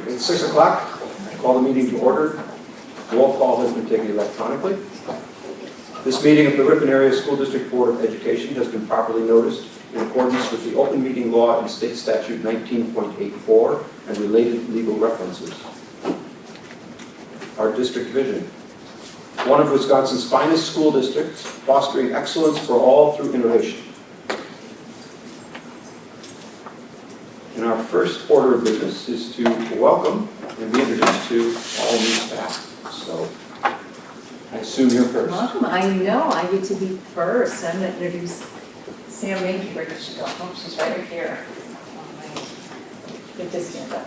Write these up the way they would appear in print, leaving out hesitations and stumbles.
It's 6 o'clock. I call the meeting to order. Roll call has been taken electronically. This meeting of the Ripon Area School District Board of Education has been properly noticed in accordance with the open meeting law and state statute 19.84 and related legal references. Our district vision: one of Wisconsin's finest school districts, fostering excellence for all through innovation. And our first order of business is to welcome and be introduced to all new staff. So I assume you're first. Welcome. I know I get to be first. I'm going to introduce Sam Mankey. Where did she go? Oh, she's right here. Get this stand up.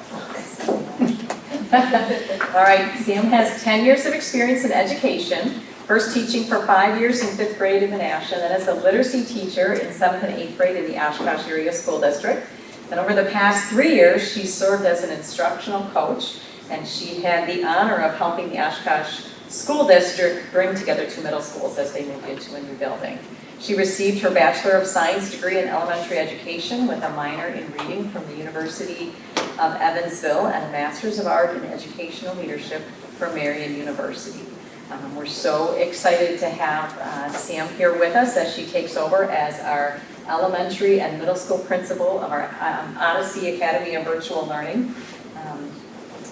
All right, Sam has 10 years of experience in education, first teaching for 5 years in 5th grade in Menasha, then as a literacy teacher in 7th and 8th grade in the Oshkosh Area School District. And over the past 3 years, she served as an instructional coach, and she had the honor of helping the Oshkosh School District bring together 2 middle schools as they moved into a new building. She received her Bachelor of Science degree in elementary education with a minor in reading from the University of Evansville and a Master's of Art in Educational Leadership from Marian University. We're so excited to have Sam here with us as she takes over as our elementary and middle school principal of our Odyssey Academy of Virtual Learning.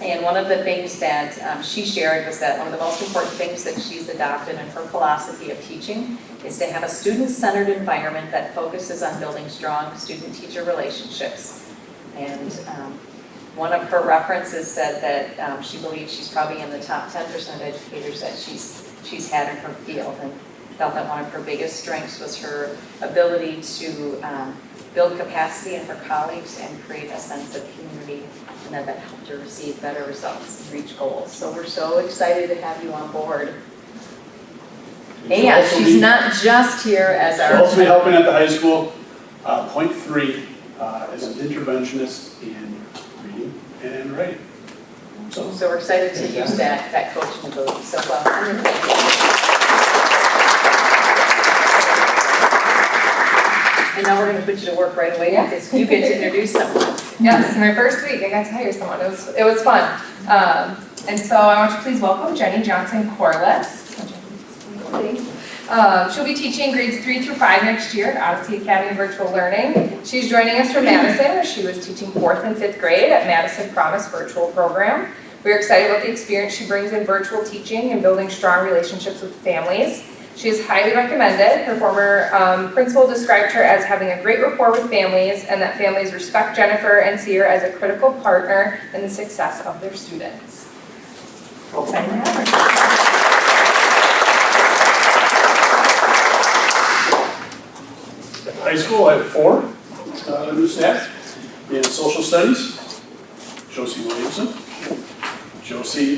And one of the things that she shared was that one of the most important things that she's adopted in her philosophy of teaching is to have a student-centered environment that focuses on building strong student-teacher relationships. And one of her references said that she believes she's probably in the top 10% of educators that she's had in her field, and felt that one of her biggest strengths was her ability to build capacity in her colleagues and create a sense of community, and that helped her receive better results and reach goals. So we're so excited to have you on board. And she's not just here as our... She'll also be helping at the high school. Point 3 as an interventionist in reading and writing. So we're excited to use that coaching ability. So welcome. And now we're going to put you to work right away because you get to introduce someone. Yes, my first week I got to hire someone. It was fun. And so I want you to please welcome Jenny Johnson Corliss. She'll be teaching grades 3 through 5 next year at Odyssey Academy of Virtual Learning. She's joining us from Madison, where she was teaching 4th and 5th grade at Madison Promise Virtual Program. We're excited about the experience she brings in virtual teaching and building strong relationships with families. She is highly recommended. Her former principal described her as having a great rapport with families, and that families respect Jennifer and see her as a critical partner in the success of their students. Excited to have her. At the high school, I have 4 new staff. In social studies, Josie Williamson. Josie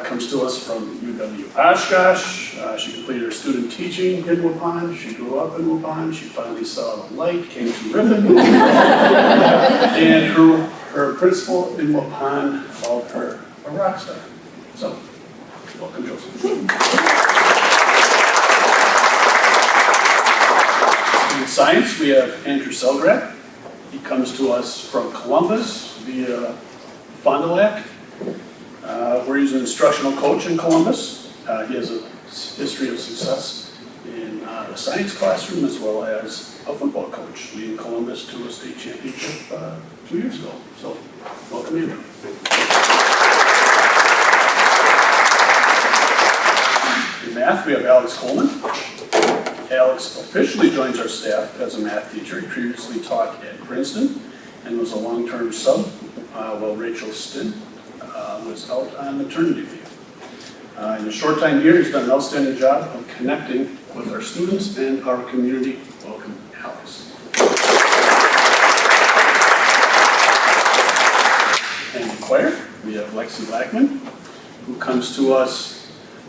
comes to us from UW Oshkosh. She completed her student teaching in Ripon. She grew up in Ripon. She finally saw the light, came to Ripon. And her principal in Ripon called her a rock star. So, welcome, Josie. In science, we have Andrew Selgrad. He comes to us from Columbus via Fond du Lac. Where he's an instructional coach in Columbus. He has a history of success in the science classroom as well as a football coach, leading Columbus to a state championship 2 years ago. So, welcome, Andrew. In math, we have Alex Coleman. Alex officially joins our staff as a math teacher. He previously taught at Princeton and was a long-term sub while Rachel Stinn was out on maternity leave. In a short time here, he's done an outstanding job of connecting with our students and our community. Welcome, Alex. And in choir, we have Lexi Blackman, who comes to us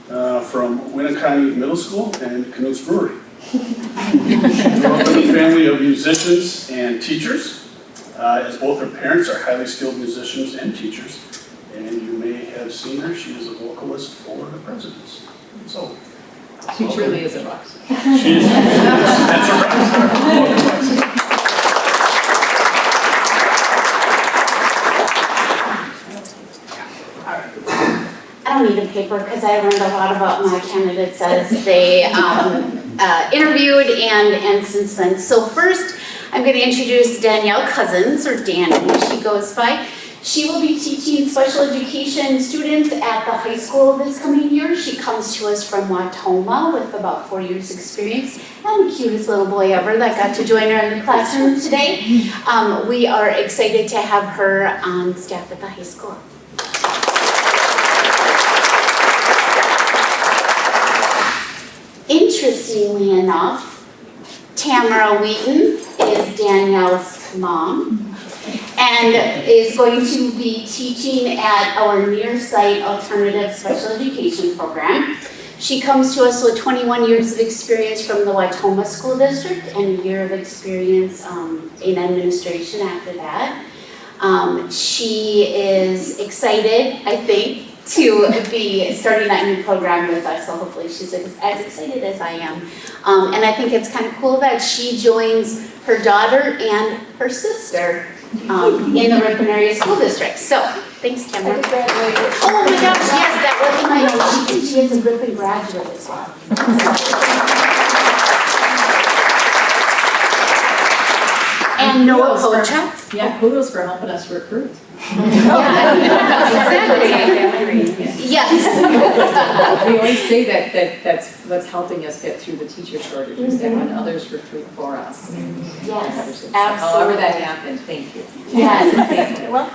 from Winneconne Middle School and Canucks Brewery. She grew up in a family of musicians and teachers, as both her parents are highly skilled musicians and teachers. And you may have seen her. She is a vocalist for the Presidents. So, She truly is a rock star. she is. That's a rock star. Welcome, Lexi. don't need a paper because I learned a lot about my candidates as they interviewed and since then. So first, I'm going to introduce Danielle Cousins, or Danny, she goes by. She will be teaching special education students at the high school this coming year. She comes to us from Watoma with about 4 years experience. I'm the cutest little boy ever that got to join her in the classroom today. We are excited to have her on staff at the high school. Interestingly enough, Tamara Wheaton is Danielle's mom and is going to be teaching at our near-site alternative special education program. She comes to us with 21 years of experience from the Watoma School District and a year of experience in administration after that. She is excited, I think, to be starting that new program with us, so hopefully she's as excited as I am. And I think it's kind of cool that she joins her daughter and her sister in the Ripon Area School District. So, thanks, Tamara. Oh my gosh, yes, that wasn't my note. She is a Ripon graduate as well. And Noah Pocha. Yeah, kudos for helping us recruit. Yes. We always say that's what's helping us get through the teacher shortages, that when others recruit for us. Yes, However that absolutely. happened, thank you. Yes. Well,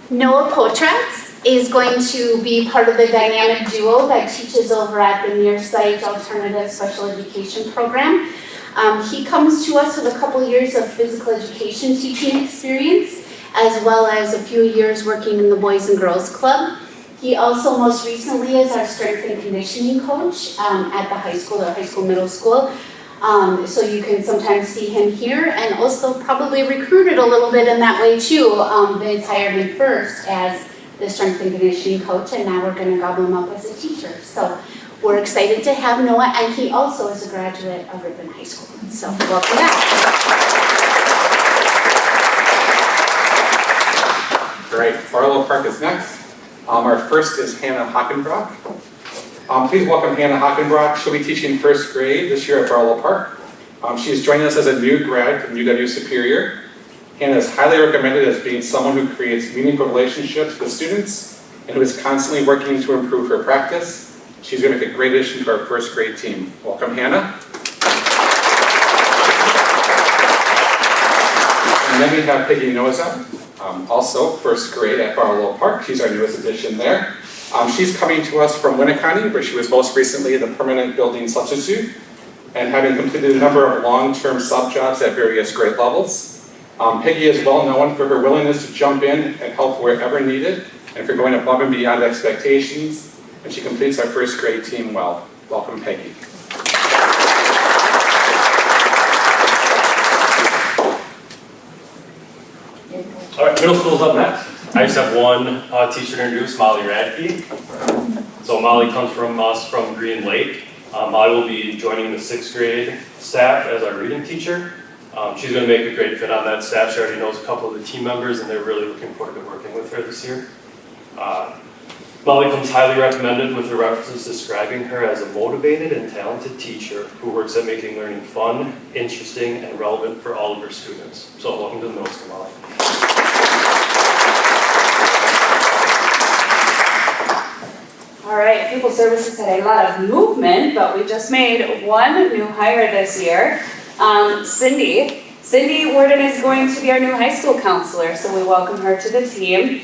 Noah Potratz is going to be part of the dynamic duo that teaches over at the near-site alternative special education program. He comes to us with a couple years of physical education teaching experience, as well as a few years working in the Boys and Girls Club. He also most recently is our strength and conditioning coach at the high school or high school middle school. So you can sometimes see him here, and also probably recruited a little bit in that way too. Vince hired him first as the strength and conditioning coach, and now we're going to gobble him up as a teacher. So we're excited to have Noah, and he also is a graduate of Ripon High School. So welcome back. Great. Barlow Park is next. Our first is Hannah Hockenbrock. Please welcome Hannah Hockenbrock. She'll be teaching first grade this year at Barlow Park. She's joining us as a new grad from UW Superior. Hannah is highly recommended as being someone who creates meaningful relationships with students and who is constantly working to improve her practice. She's going to make a great addition to our first grade team. Welcome, Hannah. And then we have Peggy Noza, also first grade at Barlow Park. She's our newest addition there. She's coming to us from Winneconne, where she was most recently the permanent building substitute, and having completed a number of long-term sub-jobs at various grade levels. Peggy is well known for her willingness to jump in and help wherever needed, and for going above and beyond expectations, and she completes our first grade team well. Welcome, Peggy. All right, middle school's up next. I just have one teacher to introduce, Molly Radke. So Molly comes from us from Green Lake. Molly will be joining the 6th grade staff as our reading teacher. She's going to make a great fit on that staff. She already knows a couple of the team members, and they're really looking forward to working with her this year. Molly comes highly recommended with the references describing her as a motivated and talented teacher who works at making learning fun, interesting, and relevant for all of her students. So welcome to the middle school, Molly. All right, People Services had a lot of movement, but we just made one new hire this year. Cindy Worden is going to be our new high school counselor, so we welcome her to the team.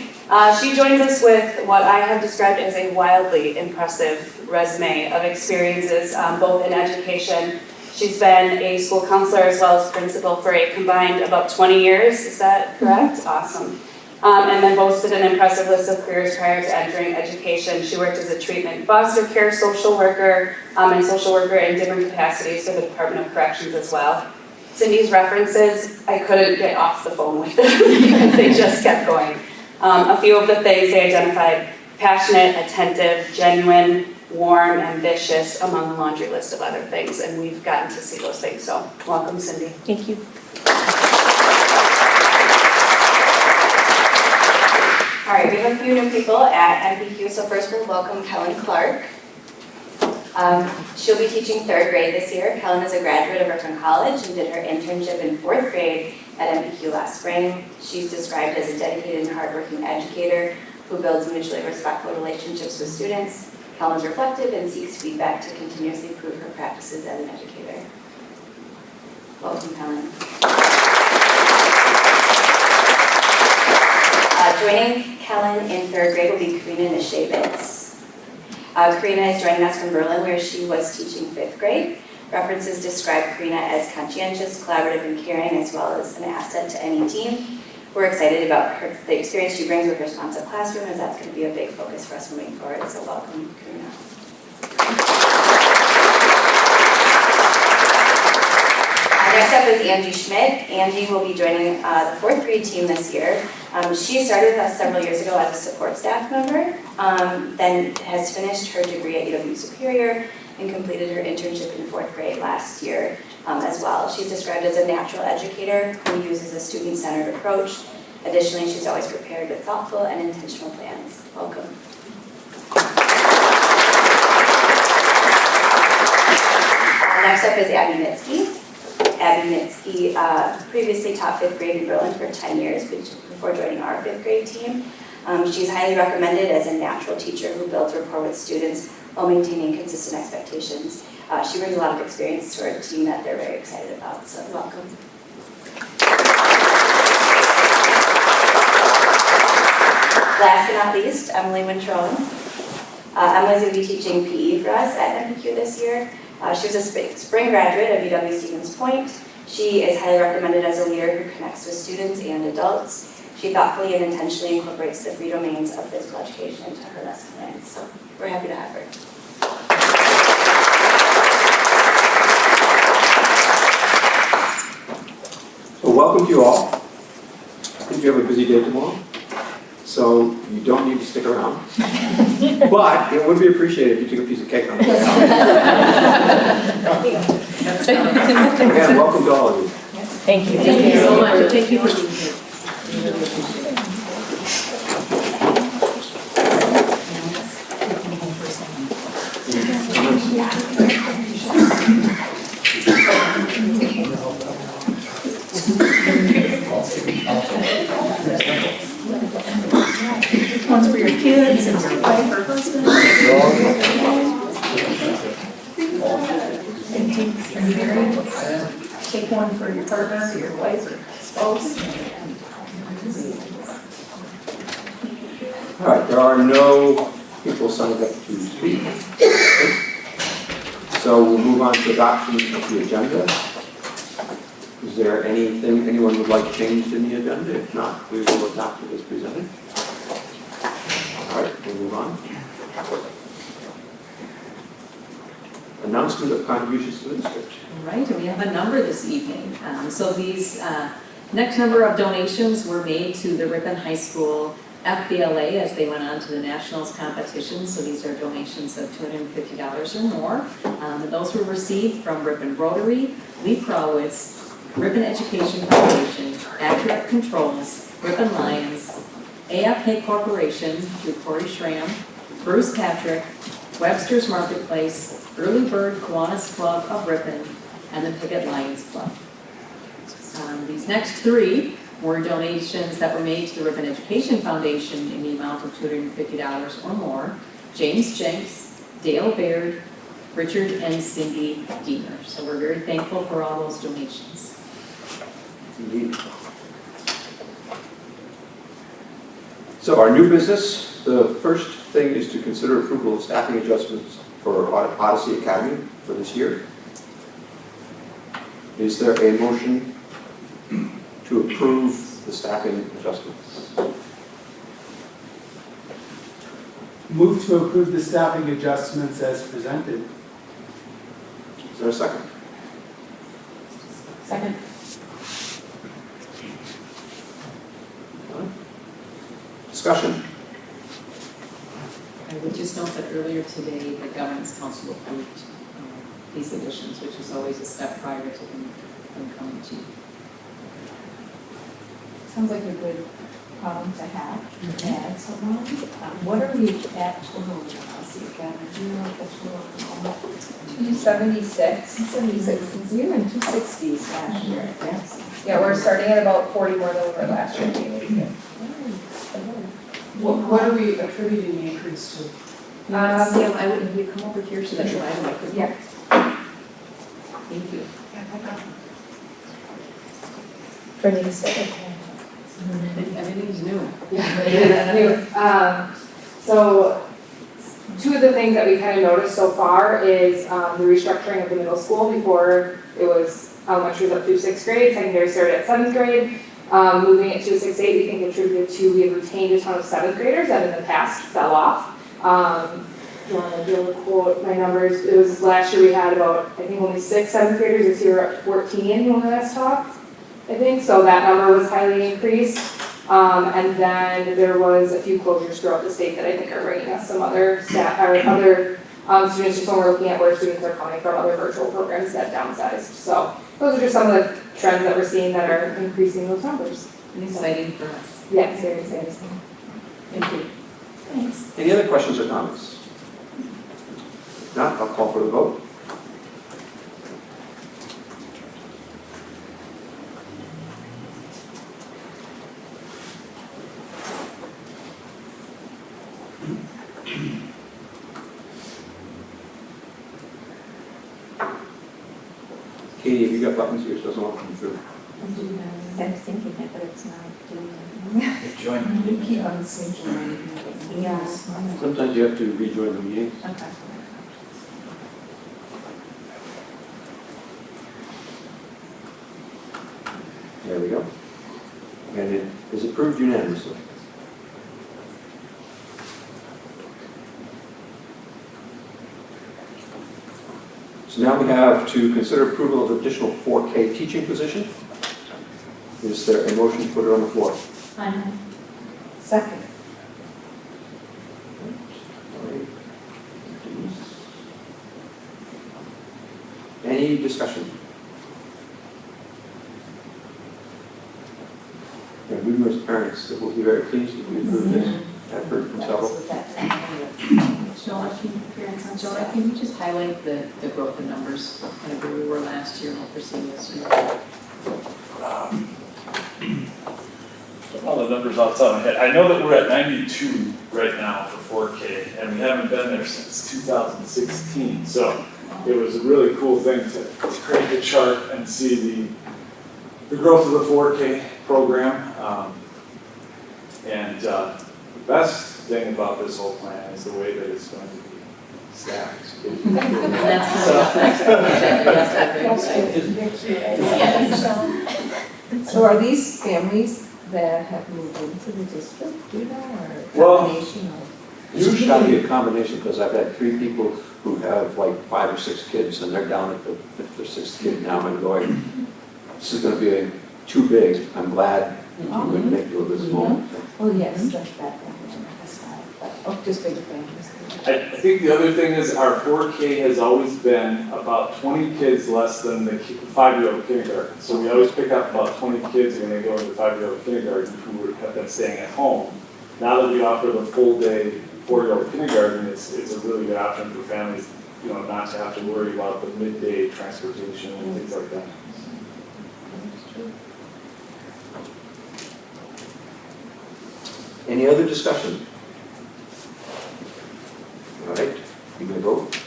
She joins us with what I have described as a wildly impressive resume of experiences, both in education. She's been a school counselor as well as principal for a combined about 20 years, is that correct? Awesome. And then boasted an impressive list of careers prior to entering education. She worked as a treatment foster care social worker and social worker in different capacities for the Department of Corrections as well. Cindy's references, I couldn't get off the phone with them because they just kept going. A few of the things they identified: passionate, attentive, genuine, warm, ambitious, among a laundry list of other things. And we've gotten to see those things, so welcome, Cindy. Thank you. All right, we have have a few new people at MPQ, so first we'll welcome Kellen Clark. She'll be teaching 3rd grade this year. Kellen is a graduate of Ripon College and did her internship in 4th grade at MPQ last spring. She's described as a dedicated and hardworking educator who builds mutually respectful relationships with students. Kellen is reflective and seeks feedback to continuously improve her practices as an educator. Welcome, Kellen. Joining Kellen in 3rd grade will be Karina Nishavitz. Karina is joining us from Berlin, where she was teaching 5th grade. References describe Karina as conscientious, collaborative, and caring, as well as an asset to any team. We're excited about the experience she brings with her responsive classroom, as that's going to be a big focus for us moving forward. So welcome, Karina. Next up is Angie Schmidt. Angie will be joining the 4th grade team this year. She started with us several years ago as a support staff member, then has finished her degree at UW Superior and completed her internship in 4th grade last year as well. She's described as a natural educator who uses a student-centered approach. Additionally, she's always prepared with thoughtful and intentional plans. Welcome. Next up is Abby Mitski. Abby Mitski previously taught 5th grade in Berlin for 10 years before joining our 5th grade team. She's highly recommended as a natural teacher who builds rapport with students while maintaining consistent expectations. She brings a lot of experience to our team that they're very excited about, so welcome. Last but not least, Emily Wintrone. Emily's going to be teaching PE for us at MPQ this year. She was a spring graduate of UW Stevens Point. She is highly recommended as a leader who connects with students and adults. She thoughtfully and intentionally incorporates the 3 domains of physical education into her lesson plans. So we're happy to have her. So welcome to you all. I think you have a busy day tomorrow, so you don't need to stick around. But it would be appreciated if you took a piece of cake on the way out. Again, welcome to all of you. Thank you. Thank you so much. Thank you for being here. One's for your kids and your wife or husband. Are you married? Take one for your partner, or your wife, or spouse. All right, there are no people signed up to speak. So we'll move on to adoption of the agenda. Is there anything anyone would like changed in the agenda? If not, we will adopt it as presented. All right, we'll move on. Announcement of contributions to the district. All right, and we have a number this evening. So these next number of donations were made to the Ripon High School FBLA as they went on to the Nationals competition. So these are donations of $250 or more. And those were received from Ripon Rotary, Lee Krawitz, Ripon Education Foundation, Accurate Controls, Ripon Lions, AFK Corporation through Corey Schramm, Bruce Patrick, Webster's Marketplace, Early Bird Kiwanis Club of Ripon, and the Picket Lions Club. These next 3 were donations that were made to the Ripon Education Foundation in the amount of $250 or more. James Jenks, Dale Baird, Richard and Cindy Diener. So we're very thankful for all those donations. Indeed. So our new business, the first thing is to consider approval of staffing adjustments for Odyssey Academy for this year. Is there a motion to approve the staffing adjustments? Move to approve the staffing adjustments as presented. Is there a second? Second. Discussion. I would just note that earlier today, the Governance Council approved these additions, which is always a step prior to them coming to you. Sounds like a good to have, add someone. What are we at total now? See, again, do you know what the total is? 276. 76, we were in 260s last year, yes. Yeah, we're starting at about 40 more than we were last year. What are we attributing the increase to? Sam, I would, you come over here so that I have a Yeah. Thank you. Brendan is still Everything's new. So, two of the things that we kind of noticed so far is the restructuring of the middle school. Before it was elementary was up through 6th grade, secondary started at 7th grade. Moving it to a 6-8, we think attributed to we have retained a ton of 7th graders that in the past fell off. Do you want to be able to quote my numbers? It was last year we had about, I think, only 6 7th graders. This year we're up to 14 when we last talked, I think. So that number was highly increased. And then there was a few closures throughout the state that I think are bringing us some other staff or other students, just when we're looking at where students are coming from, other virtual programs that downsized. So those are just some of the trends that we're seeing that are increasing those numbers. And exciting for us. Yes, very exciting. Thank you. Thanks. Any other questions or comments? If not, I'll call for the vote. Katie, have you got buttons here? It doesn't want to come through. I was thinking it, but it's not doing it. Join. You keep on syncing. Yeah. Sometimes you have to rejoin the meeting. Okay. There we go. And it is approved unanimously. So now we have to consider approval of additional 4K teaching position. Is there a motion to put it on the floor? Second. Any discussion? There are numerous parents that will be very pleased if we approve this. I've heard from several. Jonah, can you just highlight the growth in numbers, kind of where we were last year and what we're seeing this year? All the numbers off the top of my head. I know that we're at 92 right now for 4K, and we haven't been there since 2016. So it was a really cool thing to create the chart and see the growth of the 4K program. And the best thing about this whole plan is the way that it's going to be staffed. So are these families that have moved into the district, do you know, or Well, combination of? It's got to be a combination because I've had 3 people who have like 5 or 6 kids and they're down at the 5th or 6th kid now and going, this is going to be too big. I'm glad you would make do with this moment. Oh, yes, that's that, but just bigger families. I think the other thing is our 4K has always been about 20 kids less than the 5-year-old kindergarten. So we always pick up about 20 kids when they go into 5-year-old kindergarten who have been staying at home. Now that we offer the full day 4-year-old kindergarten, it's a really good option for families, not to have to worry about the midday transportation and things like that. Any other discussion? All right, you may vote.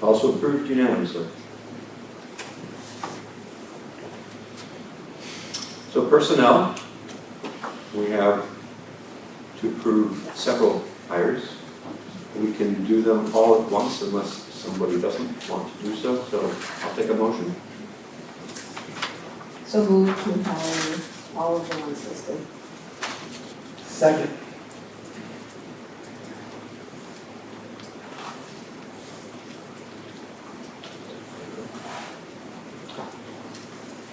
Also approved unanimously. So personnel, we have to approve several hires. We can do them all at once unless somebody doesn't want to do so. So I'll take a motion. So move to hire all of the ones listed. Second.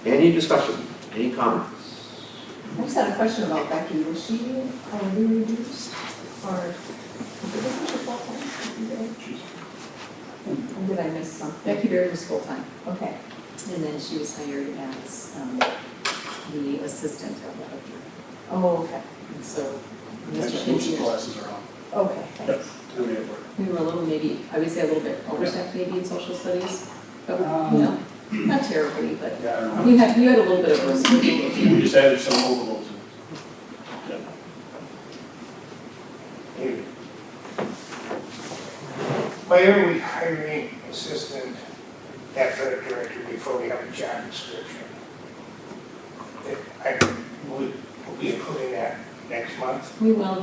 Any discussion? Any comments? I just had a question about Becky. Was she already reduced or? Or did I miss something? Becky Beard was full-time, Okay. and then she was hired as the assistant athletic director. Oh, okay. And so, Next Mr. week's Kinsey, classes are on. Okay, thanks. It'll be at work. we were a little maybe, I would say a little bit overstaffed maybe in social studies, but, you know, not terribly, but Yeah, I don't know. you had a little bit of a We just added some overloads. Why are we hiring assistant athletic director before we have a job description? We'll be including that next month. We will,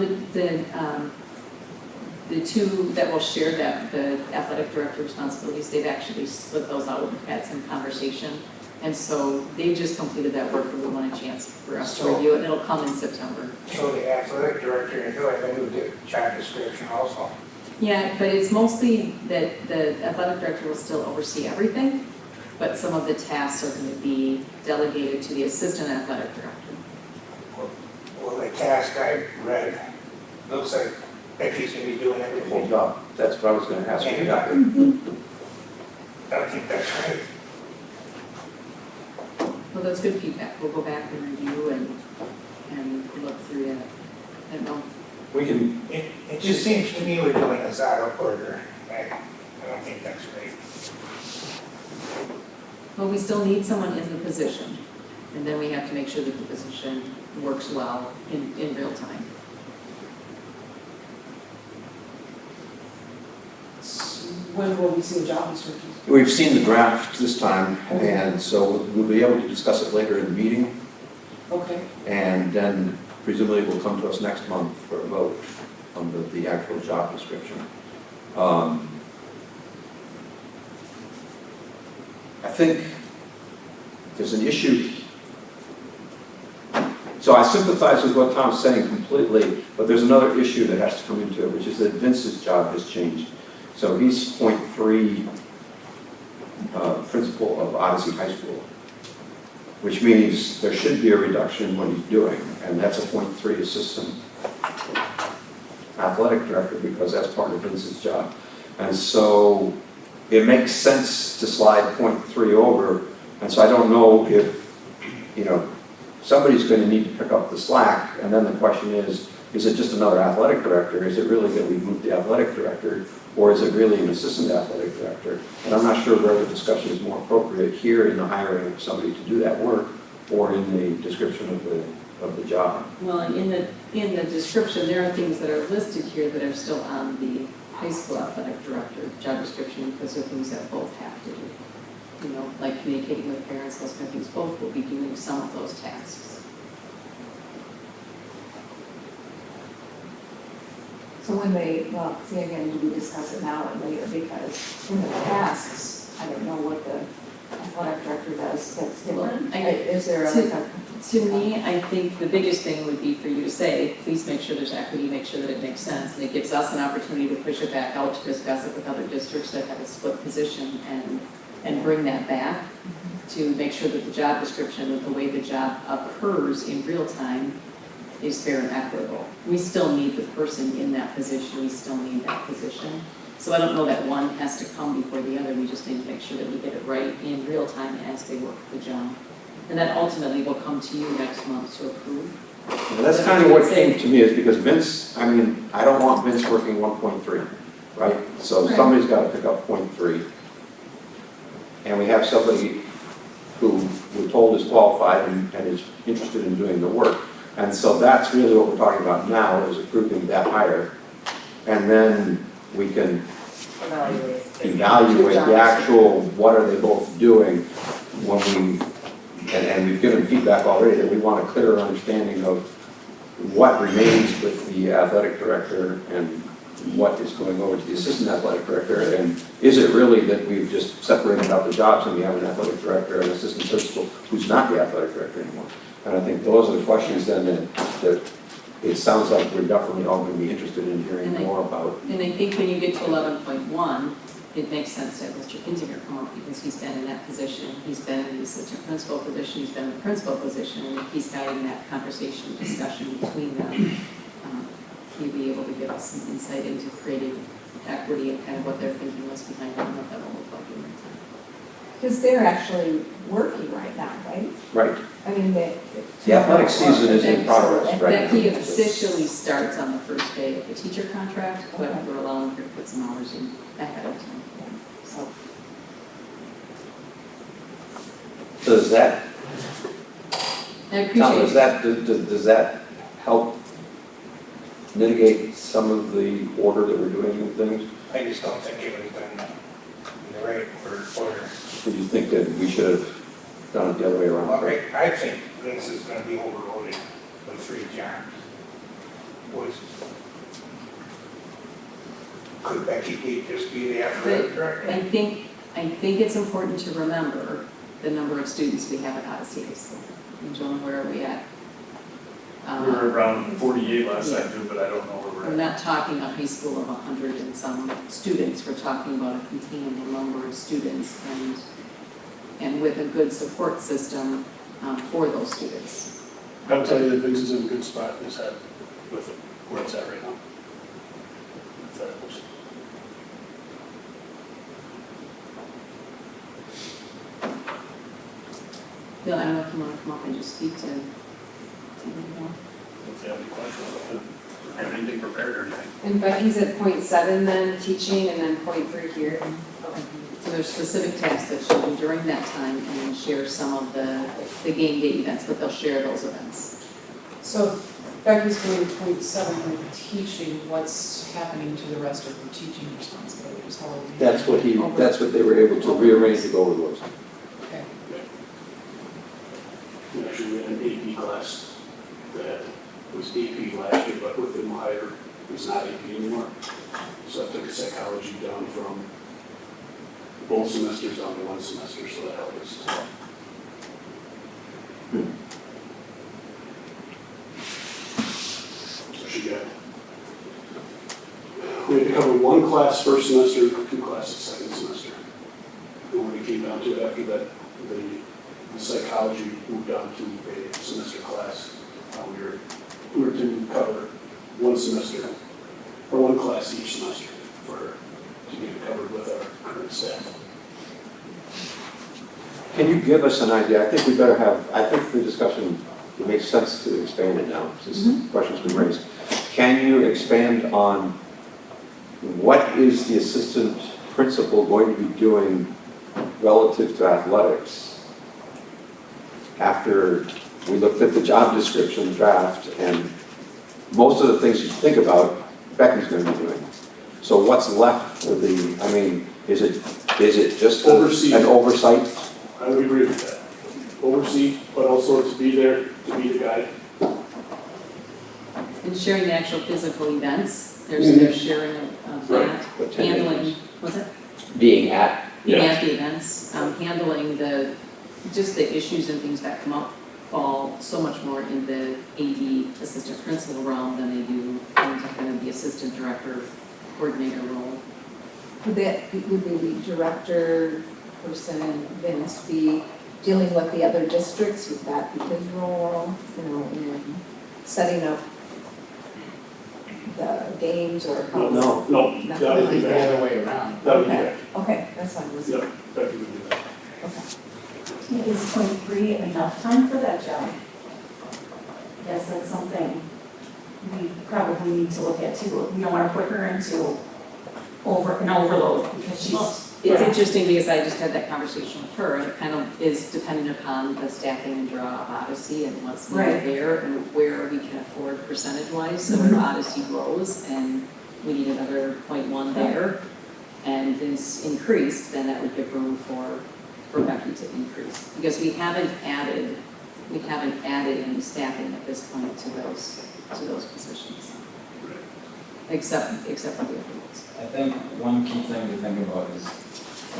the two that will share that, the athletic director responsibilities, they've actually split those out, we've had some conversation. And so they just completed that work, and we want a chance for us to review it, and it'll come in September. So the athletic director, and he'll have a new job description also. Yeah, but it's mostly that the athletic director will still oversee everything, but some of the tasks are going to be delegated to the assistant athletic director. Well, the task I read looks like Becky's gonna be doing everything. Hold up, that's what I was gonna ask you. I don't think that's right. Well, that's good feedback. We'll go back and review and look through that. I don't know. We can, It just seems to me we're doing a Zotto order. I don't think that's right. Well, we still need someone in the position, and then we have to make sure that the position works well in real time. When will we see a job description? we've seen the draft this time, and so we'll be able to discuss it later in the meeting, Okay. and then presumably will come to us next month for a vote on the actual job description. I think there's an issue. So I sympathize with what Tom's saying completely, but there's another issue that has to come into it, which is that Vince's job has changed. So he's .3 principal of Odyssey High School, which means there should be a reduction in what he's doing, and that's a .3 assistant athletic director, because that's part of Vince's job. And so it makes sense to slide .3 over, and so I don't know if, somebody's going to need to pick up the slack, and then the question is it just another athletic director? Is it really that we've moved the athletic director, or is it really an assistant athletic director? And I'm not sure where the discussion is more appropriate, here in the hiring of somebody to do that work, or in the description of the job. Well, and in the description, there are things that are listed here that are still on the high school athletic director job description, because they're things that both have to do. Like communicating with parents, those kind of things, both will be doing some of those tasks. So when see again, do we discuss it now and later, because in the tasks, I don't know what the athletic director does that's different. Is there To me, I think the biggest thing would be for you to say, please make sure there's equity, make sure that it makes sense, and it gives us an opportunity to push it back out to discuss it with other districts that have a split position and bring that back to make sure that the job description, that the way the job occurs in real time is fair and equitable. We still need the person in that position, we still need that position. So I don't know that one has to come before the other, we just need to make sure that we get it right in real time as they work the job. And that ultimately will come to you next month to approve. And that's kind of what came to me, is because Vince, I don't want Vince working 1.3, right? So somebody's got to pick up .3. And we have somebody who we're told is qualified and is interested in doing the work. And so that's really what we're talking about now, is approving that hire. And then we can evaluate the actual, what are they both doing when we, and we've given feedback already that we want a clearer understanding of what remains with the athletic director and what is going over to the assistant athletic director, and is it really that we've just separated out the jobs and we have an athletic director and assistant principal who's not the athletic director anymore? And I think those are the questions then that it sounds like we're definitely all going to be interested in hearing more about. And I think when you get to 11.1, it makes sense to have Mr. Kinzinger come up, because he's been in that position, he's been in the assistant principal position, he's been in the principal position, and if he's guiding that conversation, discussion between them, he'll be able to give us some insight into creating equity and kind of what their thinking was behind it and what that will Because they're actually working right now, right? Right. I mean, The athletic season is in progress, right? Becky officially starts on the first day of the teacher contract, but we're allowing her to put some hours in ahead of time. So Does that, I Tom, appreciate does that help mitigate some of the order that we're doing with things? I just don't think it was done in the right order. Or do you think that we should have done it the other way around? Well, I think Vince is gonna be overloaded with 3 jobs. Could Becky just be the athletic director? I think it's important to remember the number of students we have at Odyssey High School. And Joan, where are we at? We were around 48 last time too, but I don't know where We're we're at. not talking a high school of 100 and some students, we're talking about a containable number of students and with a good support system for those students. I'll tell you that Vince is in a good spot in his head with it, where it's at right now. If that helps. Bill, I don't know if you want to come up and just speak to. If they have any questions, I don't have anything prepared or anything. And Becky's at 0.7 then, teaching, and then 0.3 here. So there's specific tasks that she'll do during that time and then share some of the game day events, but they'll share those events. So Becky's going 0.7 in teaching, what's happening to the rest of her teaching responsibilities? How are we- That's what they were able to rearrange to go with those. Okay. Actually, we had an AP class that was AP last year, but with the new hire, it's not AP anymore. So I took a psychology down from both semesters down to 1 semester, so that helped us as well. So she got, we had to cover 1 class first semester, 2 classes second semester. And when it came down to it after that, the psychology moved on to a semester class. We were to cover 1 semester, or 1 class each semester for her to get it covered with our current staff. Can you give us an idea? I think we better have, I think the discussion, it makes sense to expand it now, since the question's been raised. Can you expand on what is the assistant principal going to be doing relative to athletics? After we looked at the job description draft, and most of the things you think about, Becky's going to be doing. So what's left for the, I mean, is it just Oversee. an oversight? I would agree with that. Oversee, but also to be there, to be the guide. And sharing the actual physical events, they're sharing of that, Attending handling, those. what's it? Being at. Being at the events, handling just the issues and things that come up fall so much more in the AD assistant principal realm than they do in kind of the assistant director coordinator role. Would the director person and Vince be dealing with the other districts? Would that be his role, in setting up the games or? how- No, that would be The that. other way around. That would be Okay, that. okay, that's fine. Yep, Becky would do that. Is 0.3 enough time for that job? Yes, that's something we probably need to look at too. We don't want to put her into an overload because she's. It's interesting because I just had that conversation with her, and it kind of is dependent upon the staffing and draw of Odyssey and what's needed Right. there and where we can afford percentage-wise. So if Odyssey grows and we need another 0.1 there, and it's increased, then that would give room for Becky to increase. Because we haven't added any staffing at this point to those positions. Except for the other ones. I think one key thing to think about is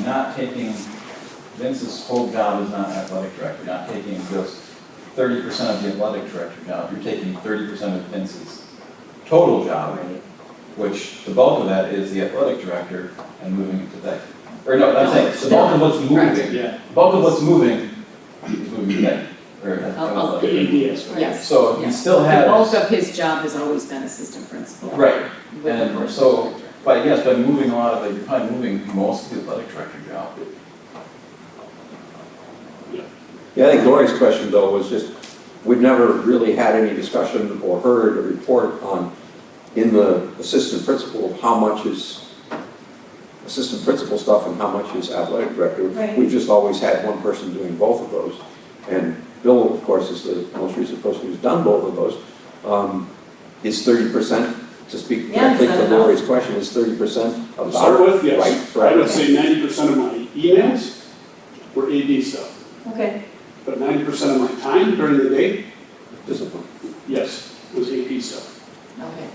not taking, Vince's whole job is not athletic director, you're not taking just 30% of the athletic director job, you're taking 30% of Vince's total job, which the bulk of that is the athletic director and moving it to Becky. Or no, I'm saying, the bulk of what's moving, Yeah. the bulk of what's moving is moving to Becky. Yes. So he still The has. bulk of his job has always been assistant principal. Right, With the and course so, director. but yes, by moving a lot of it, you're probably moving most of the athletic director job. Yeah, I think Lori's question though was just, we've never really had any discussion or heard a report on, in the assistant principal, how much is assistant principal stuff and how much is athletic director. Right. We've just always had one person doing both of those. And Bill, of course, is the most recent person who's done both of those. Is 30%, to speak Yeah, directly is that to enough? Lori's question, is 30% To about start with, yes. right for I would everything? say 90% of my emails were AD stuff, Okay. but 90% of my time during the day, Discipline. yes, was AP stuff. Okay.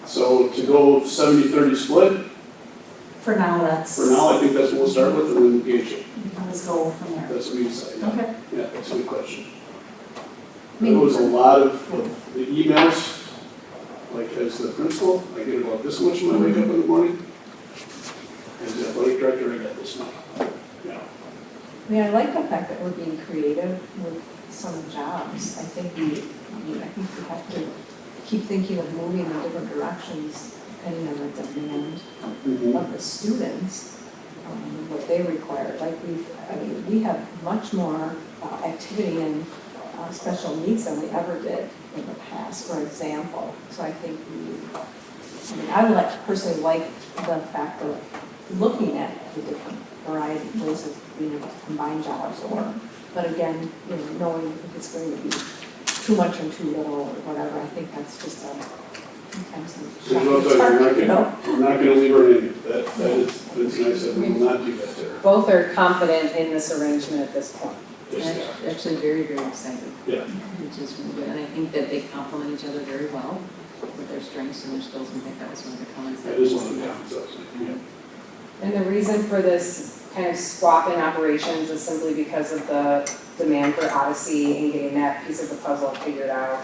So to go 70-30 split, For now, that's. for now, I think that's what we'll start with and then gauge it. Let's go from there. That's what we decide. Yeah. Okay. Yeah, that's a good question. I mean, There was a lot of the emails, like as the principal, I get about this much when I wake up in the morning. As the athletic director, I got this much. Yeah. I mean, I like the fact that we're being creative with some jobs. I think we have to keep thinking of moving in different directions depending on the demand of the students, what they require. Like we have much more activity in special needs than we ever did in the past, for example. So I think I would personally like the fact of looking at the different variety of ways of being able to combine jobs but again, knowing if it's going to be too much or too little or whatever, I think that's just sometimes We're not going to leave her in. That's nice that we will not do that to her. Both are confident in this arrangement at this point. Just, Actually, very, very excited. Yeah. Which is really good, and I think that they complement each other very well with their strengths and their skills, and I think that was one of the comments that. That is one of the downsides. Yeah. And the reason for this kind of swap in operations is simply because of the demand for Odyssey and getting that piece of the puzzle figured out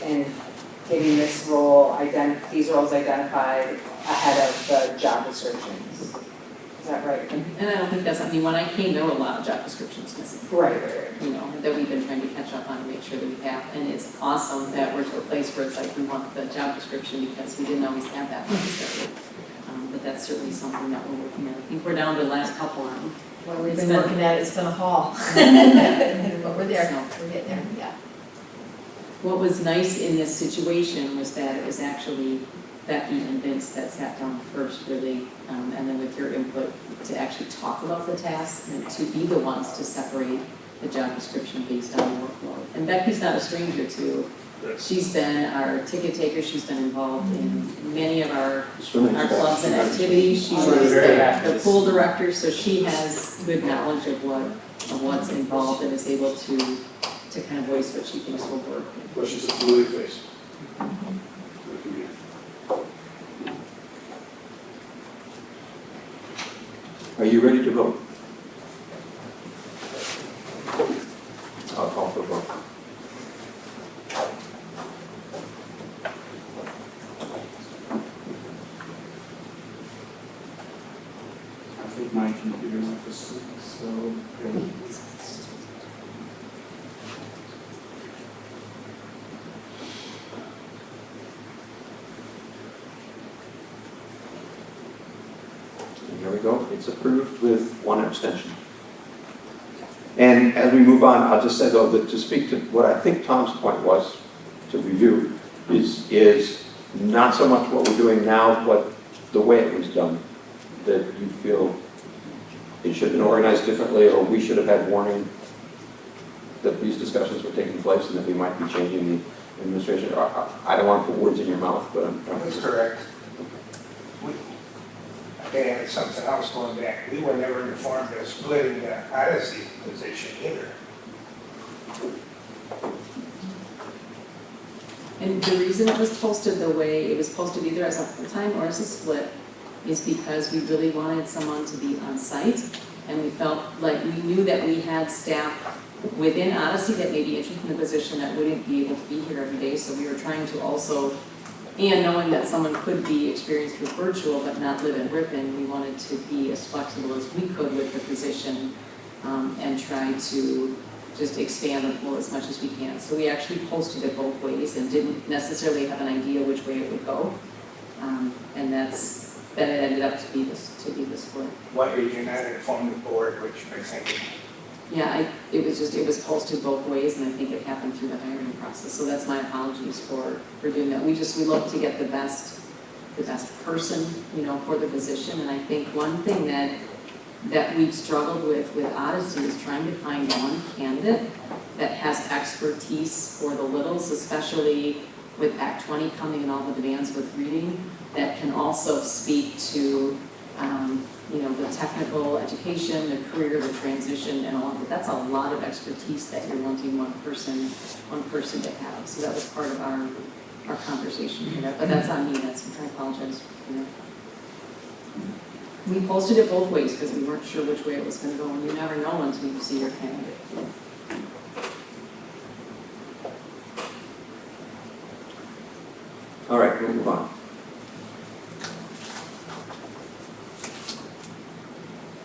and getting this role, these roles identified ahead of the job descriptions. Is that right? And I don't think that's, when I came, there were a lot of job descriptions missing. Right. That we've been trying to catch up on and make sure that we have. And it's awesome that we're to a place where it's like we want the job description because we didn't always have that when we started. But that's certainly something that we're working on. I think we're down to the last couple on. Well, we've been working at it, it's been a haul. But we're there, we're getting there, yeah. What was nice in this situation was that it was actually Becky and Vince that sat down first really, and then with your input to actually talk about the tasks and to be the ones to separate the job description based on the workload. And Becky's not a stranger to, she's been our ticket taker, she's been involved in many of our clubs and activities. She was the pool director, so she has good knowledge of what's involved and is able to kind of voice what she thinks will work. Well, she's a familiar face. Are you ready to vote? I'll call for vote. I think my computer's not this thing, so. There we go. It's approved with one abstention. And as we move on, I'll just say though that to speak to what I think Tom's point was to review is not so much what we're doing now, but the way it was done. That you feel it should have been organized differently, or we should have had warning that these discussions were taking place and that we might be changing the administration. I don't want to put words in your mouth, but I'm trying to. That's correct. And something else going back, we were never informed of splitting the Odyssey position either. And the reason it was posted the way it was posted, either as a full-time or as a split, is because we really wanted someone to be on site, and we felt like we knew that we had staff within Odyssey that may be interested in the position that wouldn't be able to be here every day, so we were trying to also, and knowing that someone could be experienced with virtual but not live in Ripon, we wanted to be as flexible as we could with the position and try to just expand the floor as much as we can. So we actually posted it both ways and didn't necessarily have an idea which way it would go. And then it ended up to be the split. Why did you not inform the board, which I think Yeah, it was posted both ways, and I think it happened through the hiring process, so that's my apologies for doing that. We look to get the best person, for the position, and I think one thing that we've struggled with Odyssey is trying to find one candidate that has expertise for the littles, especially with Act 20 coming and all the demands with reading, that can also speak to, the technical education, the career, the transition, and all of it. That's a lot of expertise that you're wanting one person to have. So that was part of our conversation here. But that's on me. I apologize. We posted it both ways because we weren't sure which way it was going to go, and you never know until you see your candidate. All right, we'll move on.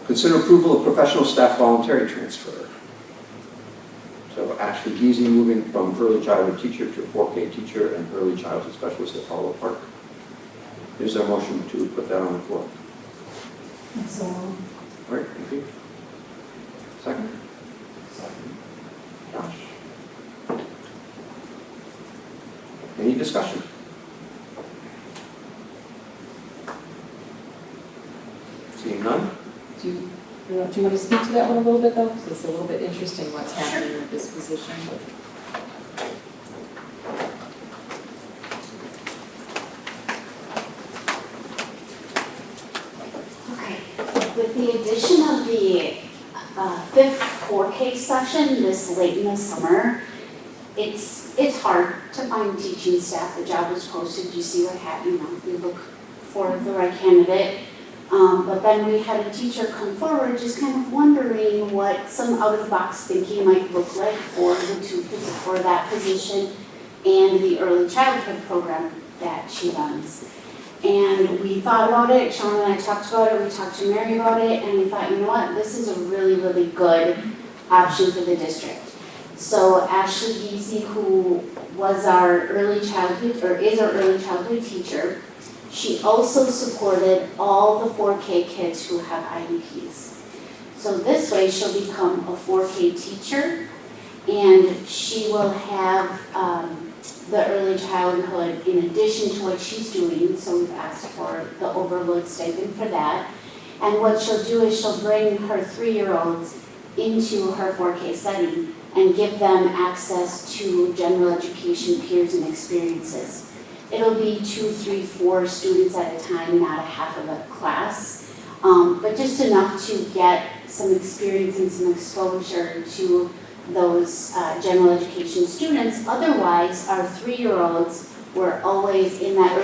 Consider approval of professional staff voluntary transfer. So Ashley Geezy moving from early childhood teacher to a 4K teacher and early childhood specialist at Harlow Park. Is there a motion to put that on the floor? So, All right, thank you. Second? Second. Josh? Any discussion? Seeing none? Do you want to speak to that one a little bit, though? Because it's a little bit interesting what's happening with this position. Okay, with the addition of the fifth 4K session this late in the summer, it's hard to find teaching staff. The job was posted, you see what happened, you look for the right candidate. But then we had a teacher come forward just kind of wondering what some out-of-the-box thinking might look like for that position and the early childhood program that she runs. And we thought about it, Sean and I talked about it, we talked to Mary about it, and we thought, you know what, this is a really, really good option for the district. So Ashley Geezy, who was our early childhood, or is our early childhood teacher, she also supported all the 4K kids who have IEPs. So this way she'll become a 4K teacher, and she will have the early childhood in addition to what she's doing. So we've asked for the overload stipend for that. And what she'll do is she'll bring her 3-year-olds into her 4K setting and give them access to general education peers and experiences. It'll be 2, 3, 4 students at a time, not a half of a class, but just enough to get some experience and some exposure to those general education students. Otherwise, our 3-year-olds were always in that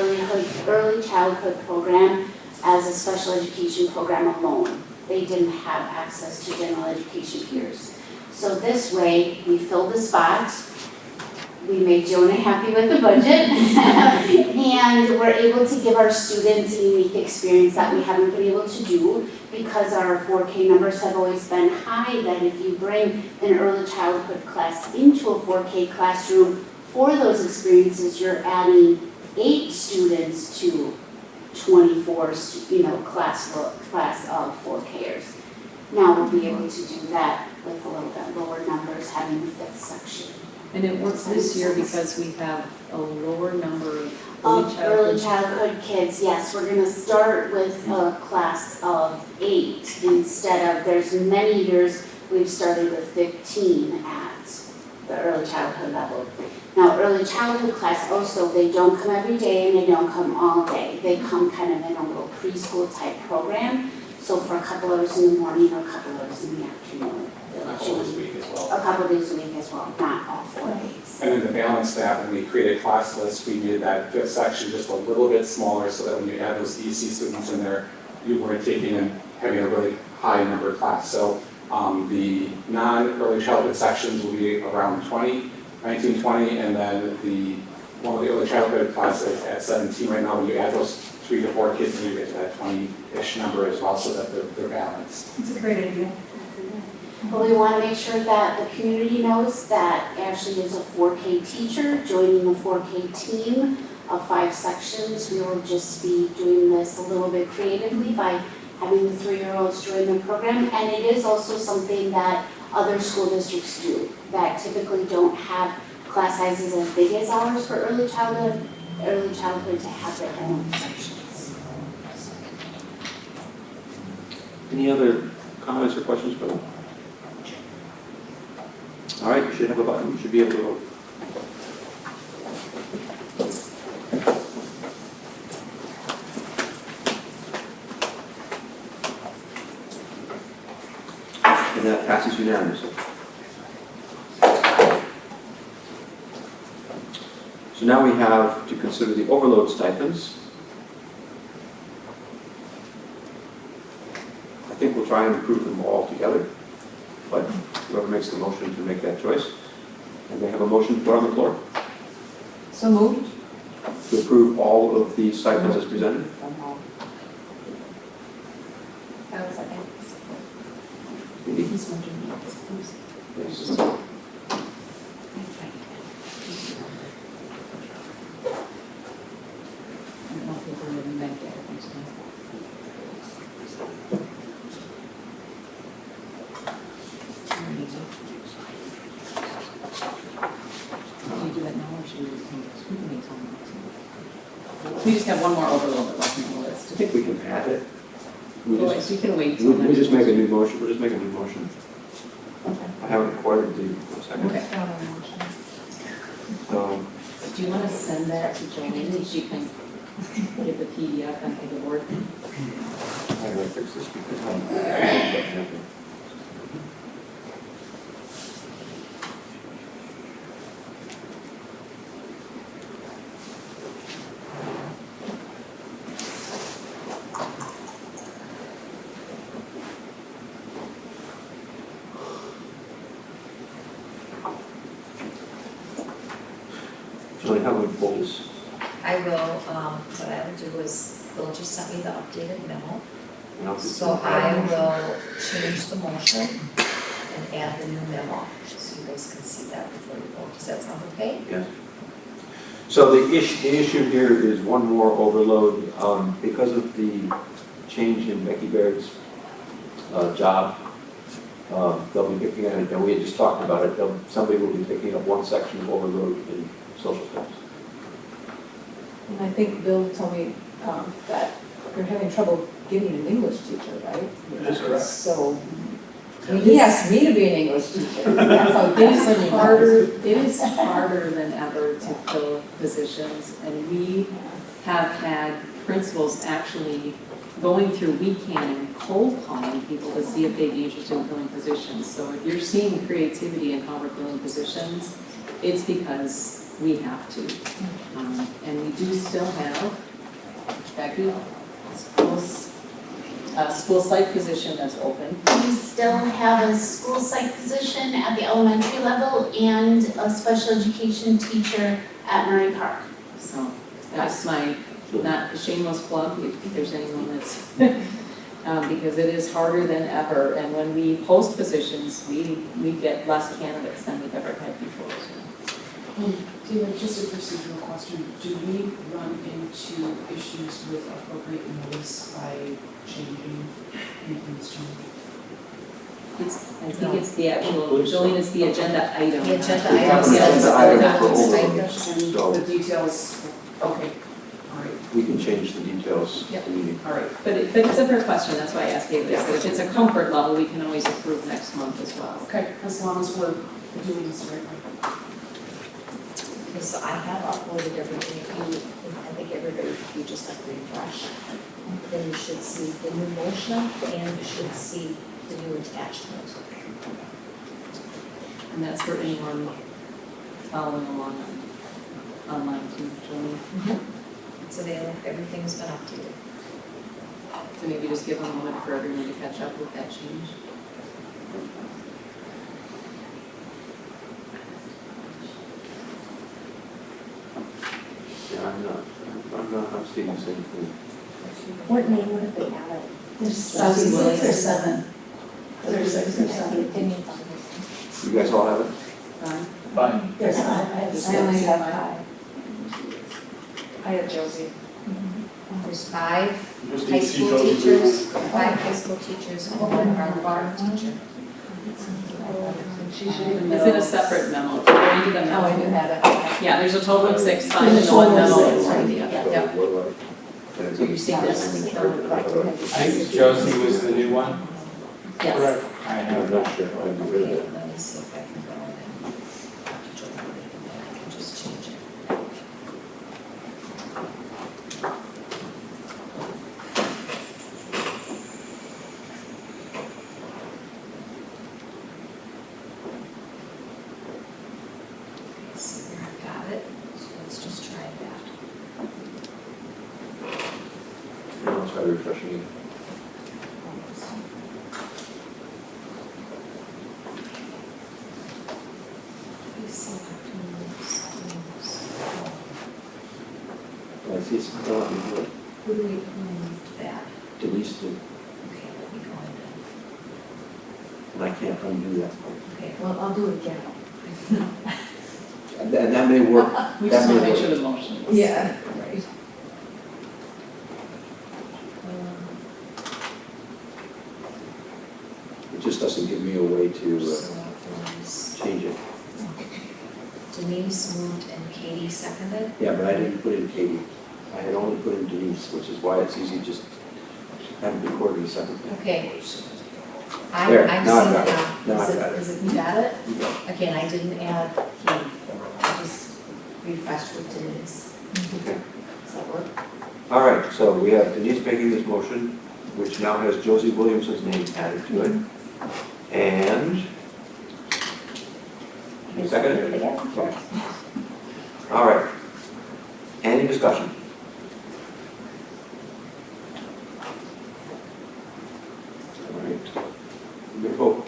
early childhood program as a special education program alone. They didn't have access to general education peers. So this way, we filled the spot. We made Jonah happy with the budget, and we're able to give our students a unique experience that we haven't been able to do because our 4K numbers have always been high, that if you bring an early childhood class into a 4K classroom for those experiences, you're adding 8 students to 24, class of 4Kers. Now we'll be able to do that with a little bit lower numbers, having the 5th section. And it works this year because we have a lower number of early childhood kids. Yes, we're going to start with a class of 8 instead of, there's many years we've started with 15 at the early childhood level. Now, early childhood class also, they don't come every day and they don't come all day. They come kind of in a little preschool type program. So for a couple hours in the morning or a couple hours in the afternoon. A couple days a week as well. A couple days a week as well, not all 4 days. And then to balance that, when we created class lists, we made that 5th section just a little bit smaller so that when you add those EC students in there, you weren't taking and having a really high number class. So the non-early childhood sections will be around 19, 20, and then one of the early childhood classes at 17 right now. When you add those 3 to 4 kids, then you get to that 20-ish number as well, so that they're balanced. it's a great idea. But we want to make sure that the community knows that Ashley is a 4K teacher joining the 4K team of 5 sections. We will just be doing this a little bit creatively by having the 3-year-olds join the program. And it is also something that other school districts do, that typically don't have class sizes as big as ours for early childhood to have their own sections. Any other comments or questions for them? All right, you should have a button, you should be able to vote. And that passes unanimously. So now we have to consider the overload stipends. I think we'll try and approve them all together, but whoever makes the motion to make that choice. And they have a motion to put on the floor So moved? to approve all of the stipends as presented. Maybe? Yes. We just have one more overload that wasn't on the list. I think we can add it. We Oh, just, so you can wait till we next. just make a new motion, we'll just make a new motion. Okay. I haven't recorded the second. Okay. So, Do you want to send that to Jolene and she can give the PDF and the board? how do I fix this? Because Julie, how would we pull this? I will, what I will do is, Bill just sent me the updated memo. And I'll just- So I will change the motion and add the new memo, so you guys can see that before you vote. Does that sound okay? Yes. So the issue here is one more overload, because of the change in Becky Baird's job. They'll be picking on it, and we had just talked about it, somebody will be picking up one section of overload in social studies. And I think Bill told me that you're having trouble getting an English teacher, right? That is correct. So, I mean, he asked me to be an English teacher. That's how It good is somebody harder, was. it is harder than ever to fill positions, and we have had principals actually going through weekend and cold calling people to see if they'd be interested in filling positions. So if you're seeing creativity in how we're filling positions, it's because we have to. And we do still have, Becky, school site position that's open. We still have a school site position at the elementary level and a special education teacher at Murray Park. So that's my, not a shameless plug, if there's anyone that's, because it is harder than ever. And when we post positions, we get less candidates than we've ever had before. David, just a procedural question. Do we run into issues with appropriate notice by changing anything that's changed? I think it's the actual, Jolene, it's the agenda item. The agenda We have an item. agenda item for Yes. overload, so The details, okay, all right, we can change the details Yep. at the meeting. all right. But it's a fair question, that's why I asked David. So if it's a comfort level, we can always approve next month as well. Okay, as long as we're doing this the right way. So I have uploaded everything. I think everybody, if you just like refresh, then you should see the new motion and you should see the new attachment. And that's for anyone following along online too, Jolene. So everything's been updated. So maybe just give a moment for everyone to catch up with that change. Yeah, I'm seeing the same thing. What name would it be, Alex? There's Susie 6 or Williams. 7. There's 6 or 7. You guys all have it? Fine. There's 5. I have 6. I only have 5. I had Josie. There's 5 Just high need to see school Josie teachers, Blue. 5 high school teachers, and 1 bar teacher. She should even It's in a separate memo, if you go into the Oh, memo. I do have it. Yeah, there's a total of 6, 5 And in the the one total memo. is 6, right? Yeah. So you're seeing this? I think Josie was the new one. Yes. I have I'm not sure how to get rid of it. Let me see if I can go in and Dr. Jordan, I can just change it. Okay, so there, I've got it. So let's just try that. I'll try refreshing it. I see it's not on here. Who do we move that? Delete the, Okay, let me go in. and I can't undo that. Okay, well, I'll do it again. And that may work. We That just want to may make sure work. the motion is. Yeah, right. It just doesn't give me a way to So it was change it. Denise moved and Katie seconded. Yeah, but I didn't put in Katie. I had only put in Denise, which is why it's easy just have it recorded a second. Okay. There, I've now I've seen got it it. now. Now Is I've got it. Is it, you got it? You got it. Again, I didn't add Katie. I just refreshed with Denise. Okay. Does that work? All right, so we have Denise making this motion, which now has Josie Williamson's name added to it. And you second it? Again? Sure. All right. Any discussion? All right. We vote.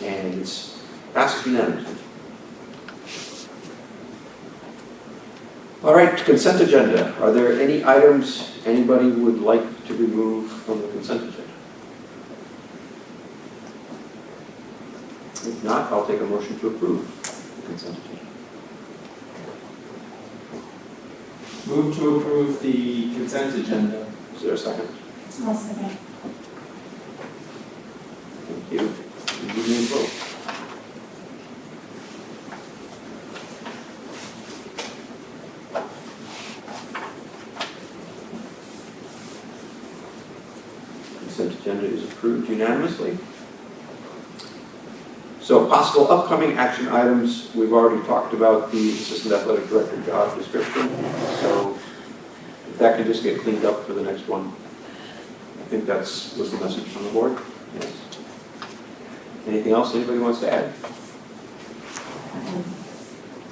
And it's passes unanimously. All right, consent agenda. Are there any items anybody would like to remove from the consent agenda? If not, I'll take a motion to approve the consent agenda. Move to approve the consent agenda. Is there a second? I'll second. Thank you. You need to vote. Consent agenda is approved unanimously. So possible upcoming action items, we've already talked about the assistant athletic director job description. So if that can just get cleaned up for the next one. I think was the message from the board. Yes. Anything else anybody wants to add?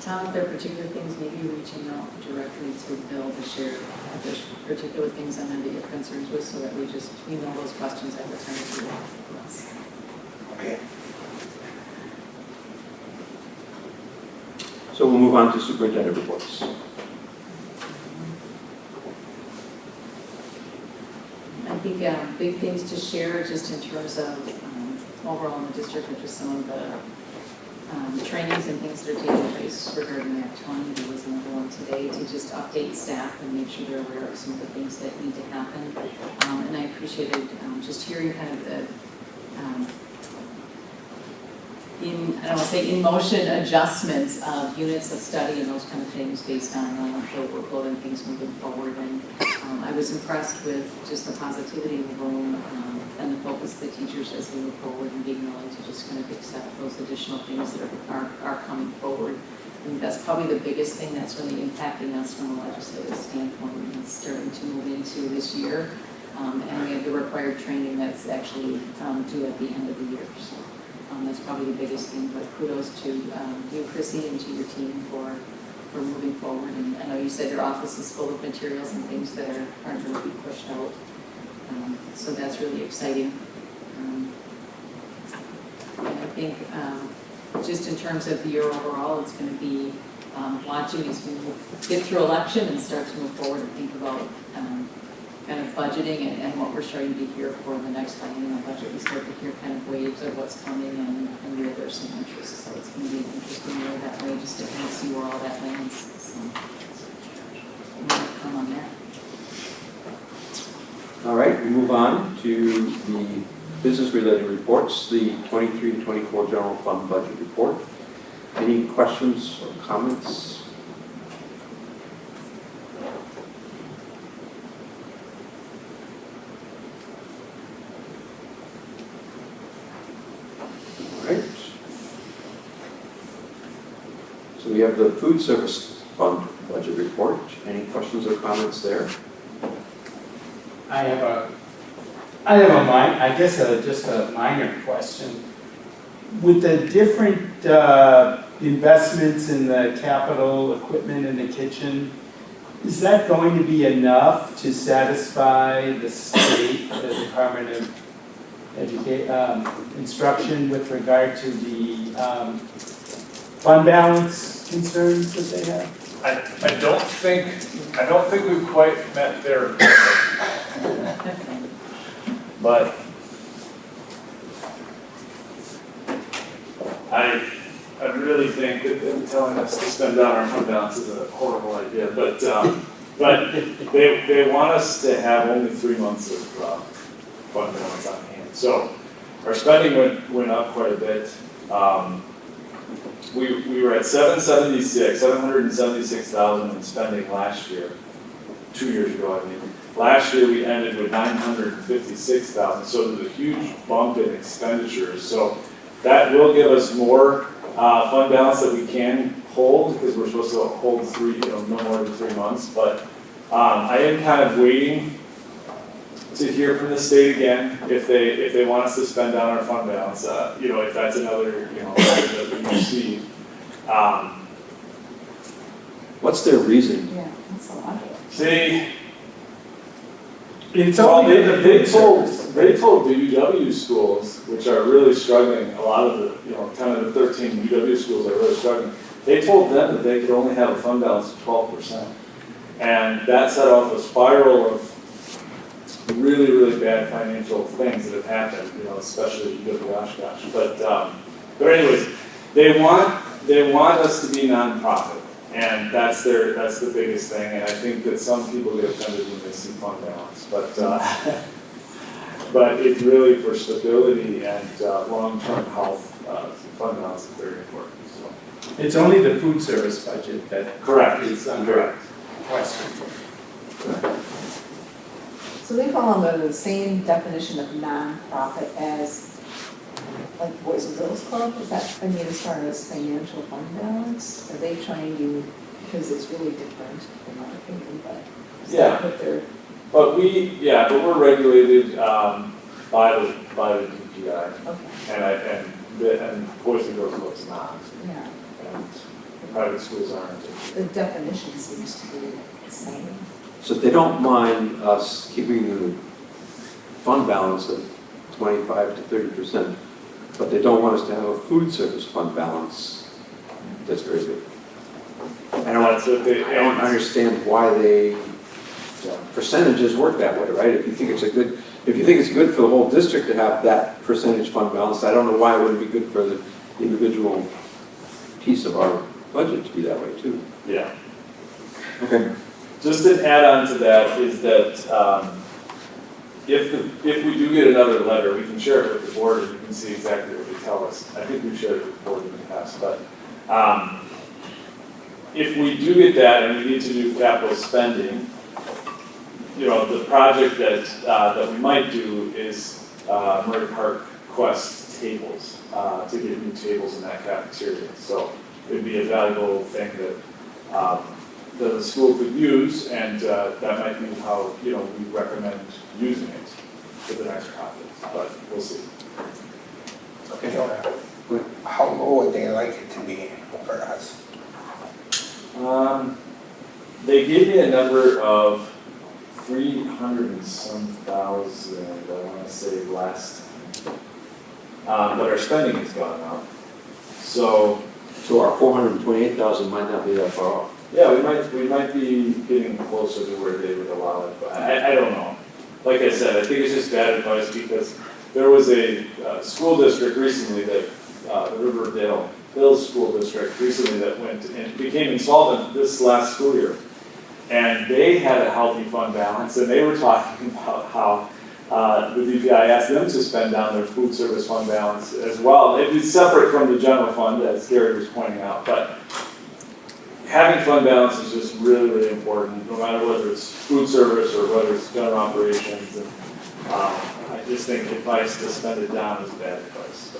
Tom, if there are particular things, maybe reaching out directly to Bill to share if there's particular things on there that you're concerned with, so that we know those questions at the time to us. Okay. So we'll move on to superintendent reports. I think big things to share just in terms of overall in the district, are just some of the trainings and things that are taking place regarding Act 20. There was another one today to just update staff and make sure they're aware of some of the things that need to happen. And I appreciated just hearing kind of the I don't want to say in motion adjustments of units of study and those kind of things based on the workload and things moving forward. And I was impressed with just the positivity in the room and the focus of the teachers as they move forward and being willing to just kind of accept those additional things that are coming forward. I think that's probably the biggest thing that's really impacting us from a legislative standpoint and starting to move into this year. And we have the required training that's actually due at the end of the year. So that's probably the biggest thing, but kudos to you, Chrissy, and to your team for moving forward. And I know you said your office is full of materials and things that aren't going to be pushed out. So that's really exciting. And I think just in terms of the year overall, it's going to be watching as we get through election and start to move forward and think about kind of budgeting and what we're starting to hear for the next biennial budget. We start to hear kind of waves of what's coming and where there's some interest. So it's going to be an interesting year that way, just to kind of see where all that lands. So more to come on that. All right, we move on to the business-related reports, the 23-24 general fund budget report. Any questions or comments? All right. So we have the food service fund budget report. Any questions or comments there? I have just a minor question. With the different investments in the capital equipment in the kitchen, is that going to be enough to satisfy the state, the Department of Instruction with regard to the fund balance concerns that they have? I don't think we've quite met their, but I really think that them telling us to spend down our fund balance is a horrible idea, but they want us to have only 3 months of fund balance on hand. So our spending went up quite a bit. We were at $776,000 in spending last year, 2 years ago, I mean. Last year we ended with $956,000, so there's a huge bump in expenditures. So that will give us more fund balance that we can hold, because we're supposed to hold no more than 3 months. But I am kind of waiting to hear from the state again if they want us to spend down our fund balance. If that's another that we receive. What's their reason? Yeah, that's a lot. It's Well, only they told the UW schools, which are really struggling, a lot of the, 10 of the 13 UW schools are really struggling, they told them that they could only have a fund balance of 12%. And that set off a spiral of really, really bad financial things that have happened, especially at UW Oshkosh. But anyways, they want us to be nonprofit. And that's the biggest thing, and I think that some people get offended when they see fund balance, but it's really for stability and long-term health. Fund balance is very important. So. It's only the food service budget that is under question. So they fall under the same definition of nonprofit as like Boys and Girls Club? Is that, as far as financial fund balance, are they trying to, because it's really different in my opinion, but is that what they're? But we're regulated by the DPI. Okay. And Boys and Girls Club's not. Yeah. And private schools aren't. The definition seems to be the same. So they don't mind us keeping the fund balance of 25 to 30%, but they don't want us to have a food service fund balance that's very big. I don't understand why percentages work that way, right? If you think it's good for the whole district to have that percentage fund balance, I don't know why it wouldn't be good for the individual piece of our budget to be that way too. Yeah. Okay. Just an add-on to that is that if we do get another letter, we can share it with the board and you can see exactly what they tell us. I think we've shared it with the board in the past, but if we do get that and we need to do capital spending, the project that we might do is Murray Park Quest tables, to get new tables in that cafeteria. So it would be a valuable thing that the school could use, and that might be how we recommend using it for the next project, but we'll see. Okay. How low would they like it to be for us? They gave me a number of 300 and some thousand, I want to say last time. But our spending has gone up. So So our 428,000 might not be that far off. Yeah, we might be getting closer to where they would allow it, but I don't know. Like I said, I think it's just bad advice because there was a school district recently that, the Riverdale Hills School District recently that went and became insolvent this last school year. And they had a healthy fund balance, and they were talking about how the DPI asked them to spend down their food service fund balance as well. It is separate from the general fund, as Gary was pointing out, but having fund balance is just really, really important, no matter whether it's food service or whether it's general operations. And I just think advice to spend it down is bad advice. So.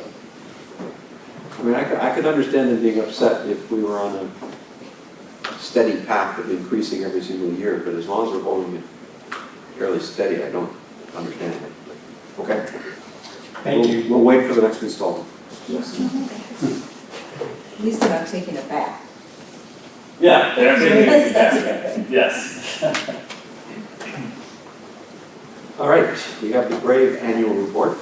I mean, I could understand them being upset if we were on a steady path of increasing every single year, but as long as we're holding it fairly steady, I don't understand it. Okay? Thank you. We'll wait for the next installment. At least they're not taking it back. Yeah, they're taking it That's a back. good thing. Yes. All right, we have the Brave annual report.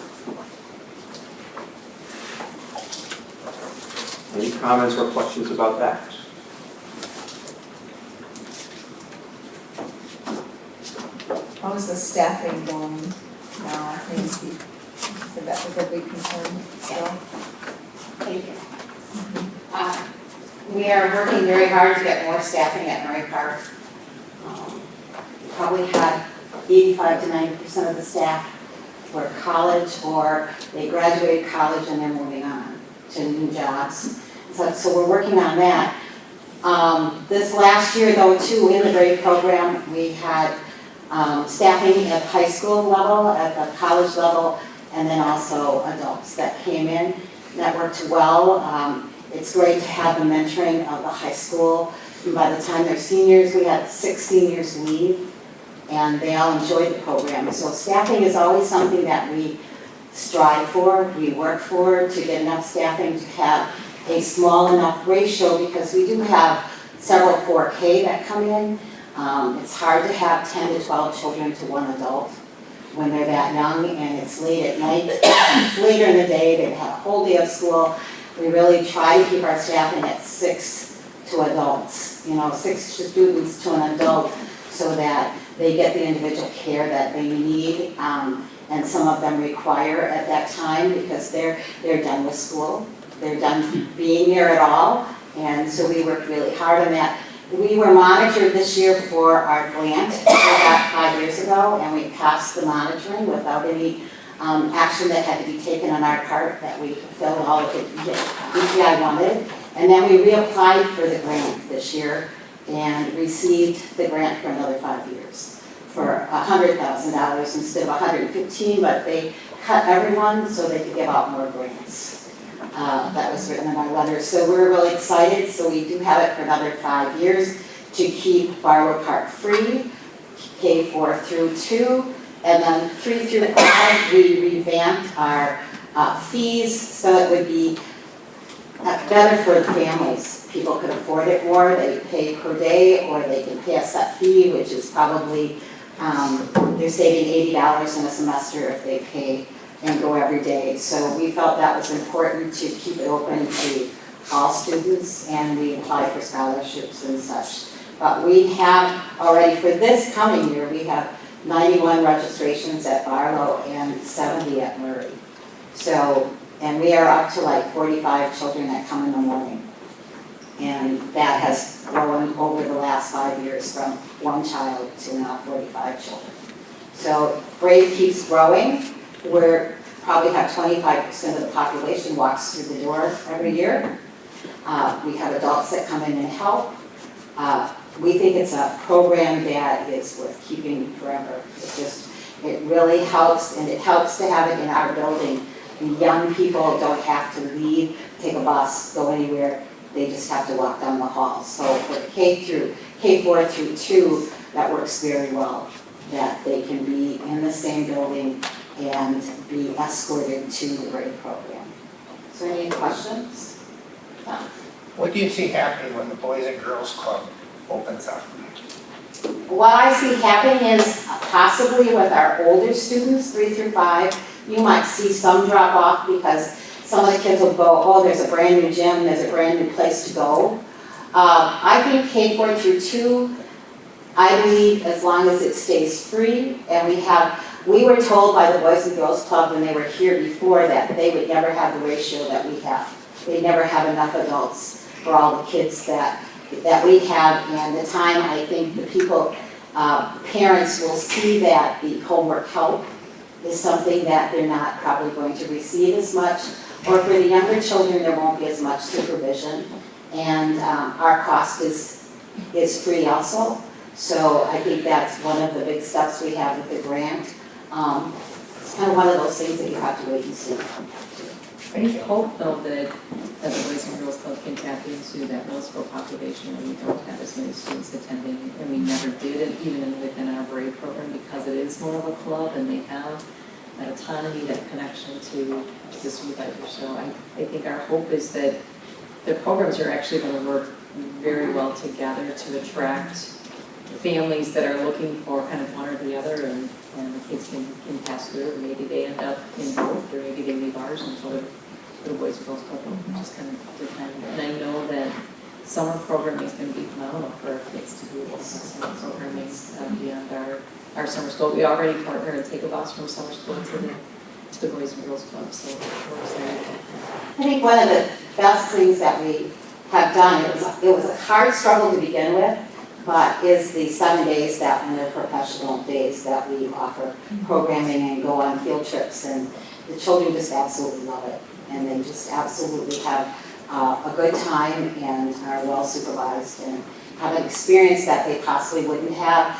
Any comments or questions about that? How is the staffing going now? Maybe so that was a big concern still. Thank you. We are working very hard to get more staffing at Murray Park. We probably had 85 to 90% of the staff were college or they graduated college and they're moving on to new jobs. So we're working on that. This last year though too, in the Brave program, we had staffing at high school level, at the college level, and then also adults that came in. That worked well. It's great to have the mentoring of the high school. And by the time they're seniors, we had 6 seniors leave, and they all enjoyed the program. So staffing is always something that we strive for, we work for, to get enough staffing to have a small enough ratio, because we do have several 4K that come in. It's hard to have 10 to 12 children to one adult when they're that young, and it's late at night, it's later in the day, they've had a whole day of school. We really try to keep our staffing at 6 to adults, 6 students to an adult, so that they get the individual care that they need, and some of them require at that time because they're done with school, they're done being here at all, and so we worked really hard on that. We were monitored this year for our grant we got 5 years ago, and we passed the monitoring without any action that had to be taken on our part, that we fulfilled all of the DPI wanted. And then we reapplied for the grant this year and received the grant for another 5 years for $100,000 instead of $115,000, but they cut everyone so they could give out more grants. That was written in our letter. So we're really excited. So we do have it for another 5 years to keep Barlow Park free, K4 through 2, and then 3 through 5, we revamped our fees so it would be better for the families. People could afford it more, they pay per day, or they can pay a set fee, which is probably, they're saving $80 in a semester if they pay and go every day. So we felt that was important to keep it open to all students, and we apply for scholarships and such. But we have already, for this coming year, we have 91 registrations at Barlow and 70 at Murray. So, and we are up to like 45 children that come in the morning. And that has grown over the last 5 years from 1 child to now 45 children. So Brave keeps growing. We're probably have 25% of the population walks through the door every year. We have adults that come in and help. We think it's a program that is worth keeping forever. It really helps, and it helps to have it in our building. The young people don't have to leave, take a bus, go anywhere. They just have to walk down the hall. So for K4 through 2, that works very well, that they can be in the same building and be escorted to the Brave program. So any questions? No. What do you see happening when the Boys and Girls Club opens up? What I see happening is possibly with our older students, 3 through 5, you might see some drop off because some of the kids will go, oh, there's a brand new gym, there's a brand new place to go. I think K4 through 2, I believe as long as it stays free, and we were told by the Boys and Girls Club when they were here before that they would never have the ratio that we have. They'd never have enough adults for all the kids that we have, and the time I think the people, parents will see that the homework help is something that they're not probably going to receive as much, or for the younger children, there won't be as much supervision, and our cost is free also. So I think that's one of the big steps we have with the grant. It's kind of one of those things that you have to wait and see. I hope though that the Boys and Girls Club can tap into that middle school population where we don't have as many students attending, and we never did it even within our BRAVE program because it is more of a club and they have that autonomy, that connection to the supervisor. So I think our hope is that the programs are actually going to work very well together to attract families that are looking for kind of one or the other, and the kids can pass through, and maybe they end up in both, or maybe they leave ours and go to the Boys and Girls Club, which is kind of different. And I know that summer programming is going to be phenomenal for our kids to do this summer programming beyond our summer school. We already partner and take a bus from summer school to the Boys and Girls Club, so we're excited. I think one of the best things that we have done, it was a hard struggle to begin with, but is the 7 days that when they're professional days that we offer programming and go on field trips, and the children just absolutely love it, and they just absolutely have a good time and are well supervised and have an experience that they possibly wouldn't have,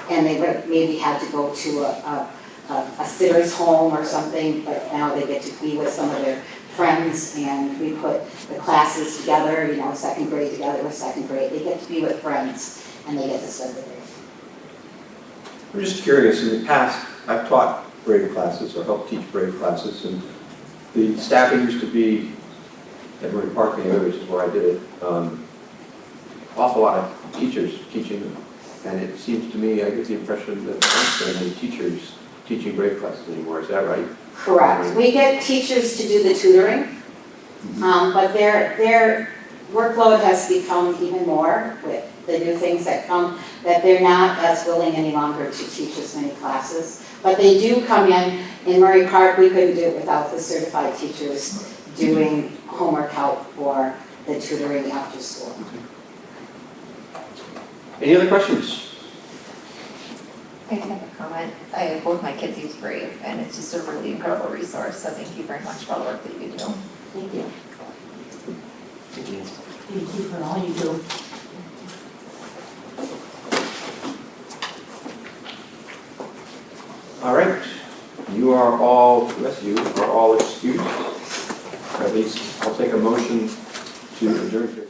and they would maybe had to go to a sitter's home or something, but now they get to be with some of their friends, and we put the classes together, you know, second grade together with second grade. They get to be with friends, and they get to spend the day. I'm just curious, in the past, I've taught BRAVE classes or helped teach BRAVE classes, and the staffing used to be at Murray Park anyway, which is where I did it, awful lot of teachers teaching them. And it seems to me, I get the impression that there aren't very many teachers teaching BRAVE classes anymore. Is that right? Correct. We get teachers to do the tutoring, but their workload has become even more with the new things that come, that they're not as willing any longer to teach as many classes. But they do come in Murray Park. We couldn't do it without the certified teachers doing homework help for the tutoring after school. Any other questions? I have a comment. Both my kids use BRAVE, and it's just a really incredible resource, so thank you very much for all the work that you do. Thank you. Thank you for all you do. All right. You are all, the rest of you are all excused. At least I'll take a motion to adjourn.